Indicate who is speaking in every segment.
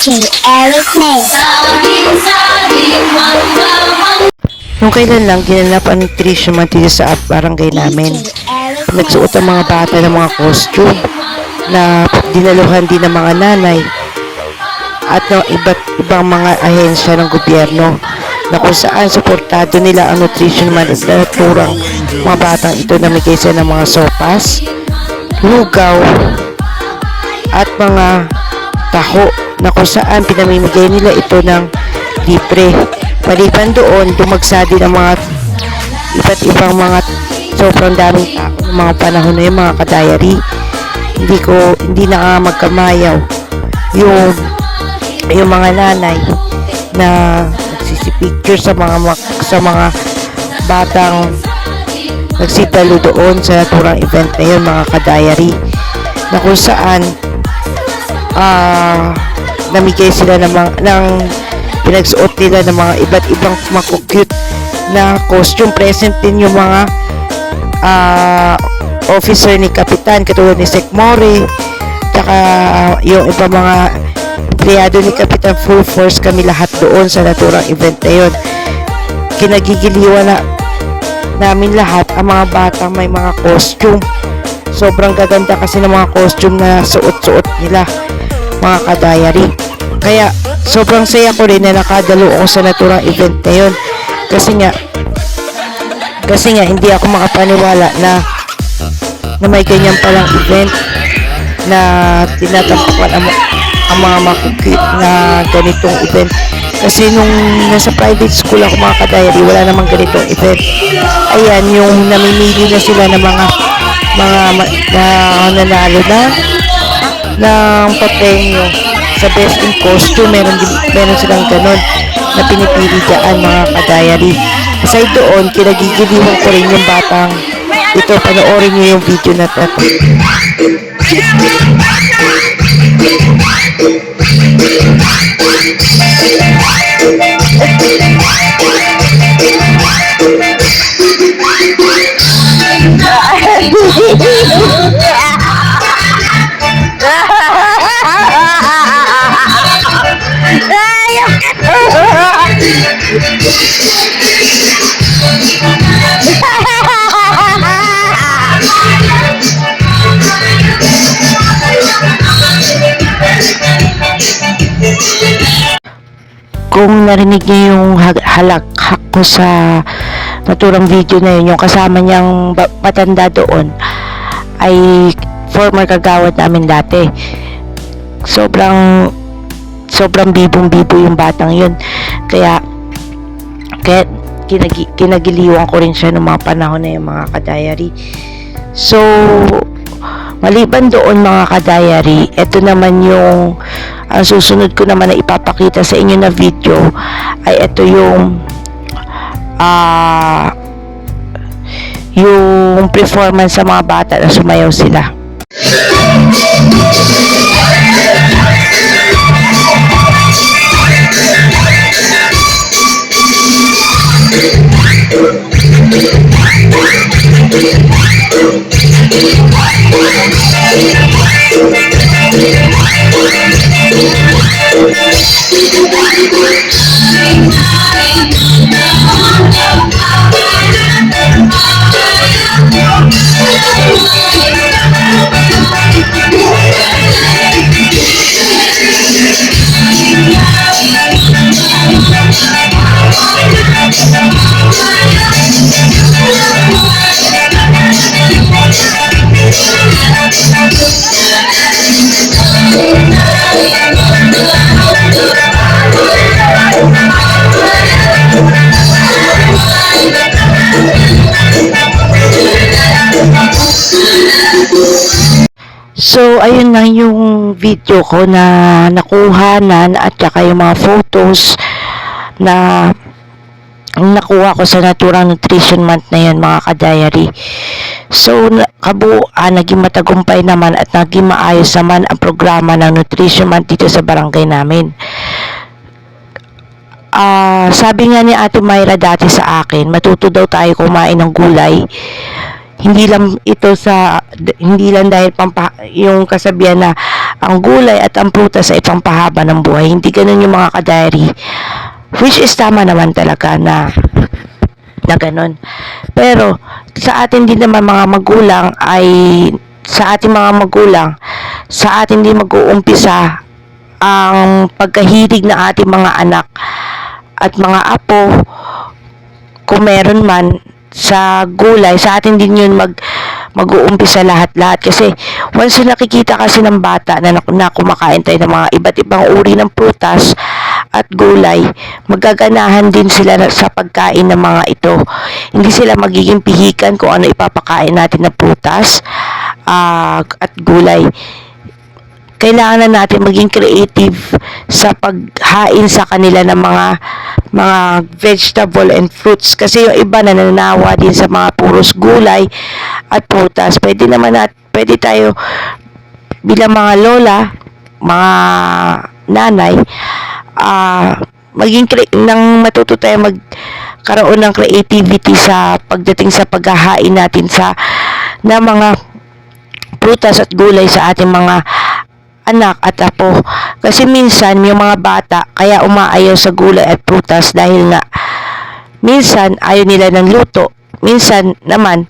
Speaker 1: DJ Eric May.
Speaker 2: Nung kailan lang, ginanap ang nutrition month dito sa barangay namin. Nagsuot ang mga bata ng mga costume na dinaluhan din ng mga nanay at ng iba't ibang mga ahensya ng gobyerno na kung saan suportado nila ang nutrition month at naturang mga batang ito na may kaysa ng mga sopas, lugaw at mga taho na kung saan pinamimigay nila ito ng libre. Maliban doon, dumagsa din ang mga iba't ibang mga sobrang daming tao ng mga panahon na yung mga kadayari. Hindi na nga magkamayaw yung mga nanay na nagsisipicture sa mga batang nagsitalo doon sa naturang event na yun, mga kadayari, na kung saan namigay sila ng pinagsuot nila ng mga iba't ibang cute na costume. Present din yung mga officer ni Kapitan katulad ni Sek Mori, tsaka yung iba mga empleyado ni Kapitan. Full force kami lahat doon sa naturang event na yun. Kinagigiliwan na namin lahat ang mga batang may mga costume. Sobrang gaganda kasi ng mga costume na suot-suot nila, mga kadayari. Kaya sobrang saya ko rin na nakadalo ako sa naturang event na yun. Kasi nga hindi ako makapaniwala na may ganyan palang event na tinatampakan ang mga makikit na ganitong event. Kasi nung nasa private school ako, mga kadayari, wala namang ganitong event. Ayan, yung namimili na sila ng mga nanalo ng papremyo sa best in costume. Meron silang ganun na pinipili dyan, mga kadayari. Aside doon, kinagigiliwan ko rin yung batang ito. Panoorin nyo yung video na ito. Kung narinig niyo yung halakhak ko sa naturang video na yun, yung kasama niyang matanda doon ay former kagawad namin dati. Sobrang bibong-bibo yung batang yun. Kaya kinagiliwan ko rin siya ng mga panahon na yung, mga kadayari. So, maliban doon, mga kadayari, ito naman yung ang susunod ko naman na ipapakita sa inyo na video ay ito yung performance sa mga bata na sumayaw sila. So, ayun lang yung video ko na nakuhanan at saka yung mga photos na nakuha ko sa naturang nutrition month na yun, mga kadayari. So, kabuuan, naging matagumpay naman at naging maayos naman ang programa ng nutrition month dito sa barangay namin. Sabi nga ni Ate Myra dati sa akin, matuto daw tayo kumain ng gulay. Hindi lang dahil yung kasabihan na ang gulay at ang prutas ay pampahaba ng buhay. Hindi ganun yung mga ka-diary. Which is tama naman talaga na ganun. Pero sa atin din naman mga magulang sa atin din mag-uumpisa ang pagkahilig ng ating mga anak at mga apo, kung meron man, sa gulay. Sa atin din yun mag-uumpisa lahat-lahat. Kasi once na nakikita kasi ng bata na kumakain tayo ng mga iba't ibang uri ng prutas at gulay, magaganahan din sila sa pagkain ng mga ito. Hindi sila magiging pihikan kung ano ipapakain natin na prutas at gulay. Kailangan na natin maging creative sa paghain sa kanila ng mga vegetable and fruits, kasi yung iba na nananawa din sa mga puros gulay at prutas. Pwede tayo bilang mga lola, mga nanay, matuto tayo magkaroon ng creativity sa pagdating sa paghahain natin na mga prutas at gulay sa ating mga anak at apo. Kasi minsan yung mga bata kaya umaayaw sa gulay at prutas dahil nga minsan ayaw nila ng luto, minsan naman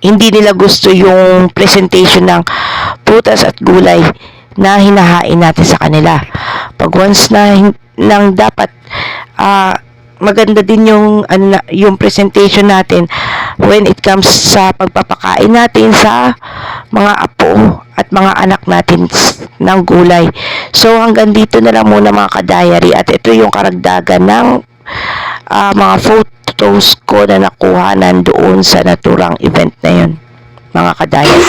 Speaker 2: hindi nila gusto yung presentation ng prutas at gulay na hinahain natin sa kanila. Pag once nang dapat maganda din yung presentation natin when it comes sa pagpapakain natin sa mga apo at mga anak natin ng gulay. So hanggang dito na lang muna mga ka-diary, at ito yung karagdagan ng mga photos ko na nakuha doon sa naturang event na yun, mga ka-diary.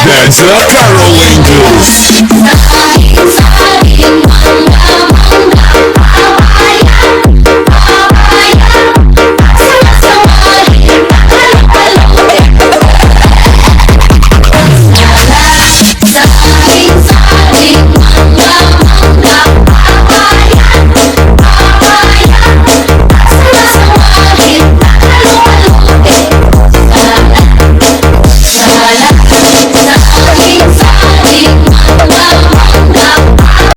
Speaker 1: That's a Carol Angels.